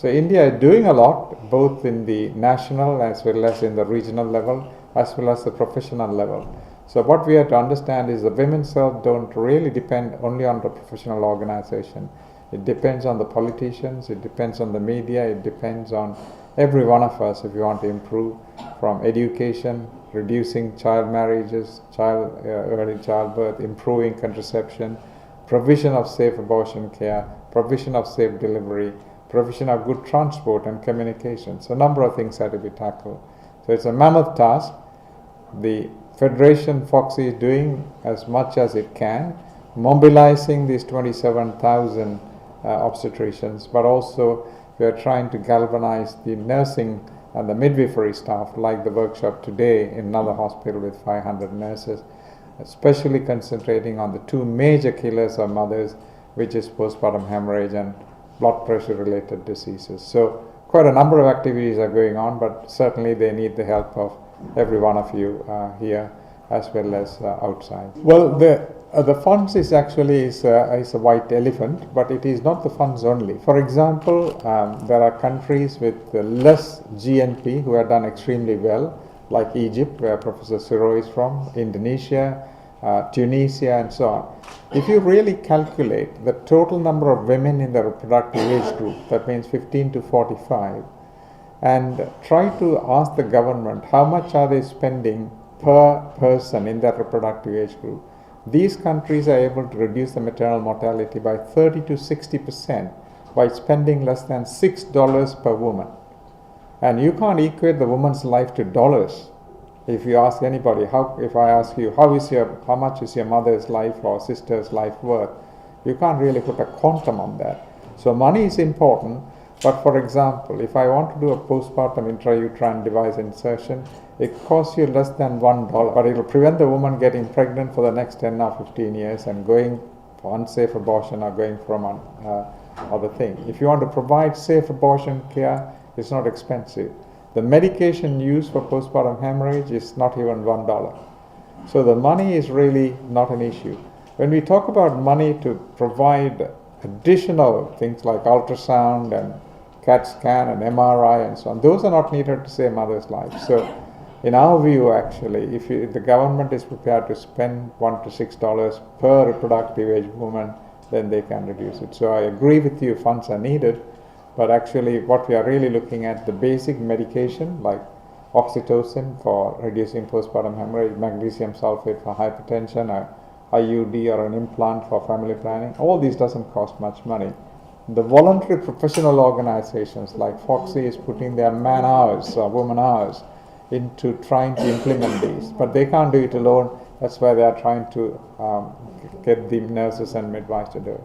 So India is doing a lot, both in the national as well as in the regional level, as well as the professional level. So what we have to understand is the women's health don't really depend only on the professional organization. It depends on the politicians, it depends on the media, it depends on every one of us if you want to improve, from education, reducing child marriages, early childbirth, improving contraception, provision of safe abortion care, provision of safe delivery, provision of good transport and communication. So a number of things have to be tackled. So it's a mammoth task. The Federation FOXI is doing as much as it can, mobilizing these 27,000 obstetricians, but also we are trying to galvanize the nursing and the midwifery staff, like the workshop today in another hospital with 500 nurses, especially concentrating on the two major killers of mothers, which is postpartum hemorrhage and blood pressure related diseases. So quite a number of activities are going on, but certainly they need the help of every one of you here as well as outside. Well, the funds is actually is a white elephant, but it is not the funds only. For example, there are countries with less GNP who have done extremely well, like Egypt, where Professor Siro is from, Indonesia, Tunisia, and so on. If you really calculate the total number of women in the reproductive age group, that means 15 to 45, and try to ask the government how much are they spending per person in that reproductive age group, these countries are able to reduce the maternal mortality by 30 to 60% by spending less than $6 per woman. And you can't equate the woman's life to dollars. If you ask anybody, if I ask you, how much is your mother's life or sister's life worth, you can't really put a quantum on that. So money is important, but for example, if I want to do a postpartum intrauterine device insertion, it costs you less than $1, but it will prevent the woman getting pregnant for the next 10 or 15 years and going for unsafe abortion or going from other thing. If you want to provide safe abortion care, it's not expensive. The medication used for postpartum hemorrhage is not even $1. So the money is really not an issue. When we talk about money to provide additional things like ultrasound and CAT scan and MRI and so on, those are not needed to save mother's life. So in our view, actually, if the government is prepared to spend $1 to $6 per reproductive age woman, then they can reduce it. So I agree with you, funds are needed, but actually what we are really looking at, the basic medication like oxytocin for reducing postpartum hemorrhage, magnesium sulfate for hypertension, a IUD or an implant for family planning, all these doesn't cost much money. The voluntary professional organizations like FOXI is putting their man hours or woman hours into trying to implement these, but they can't do it alone. That's why they are trying to get the nurses and midwives to do it.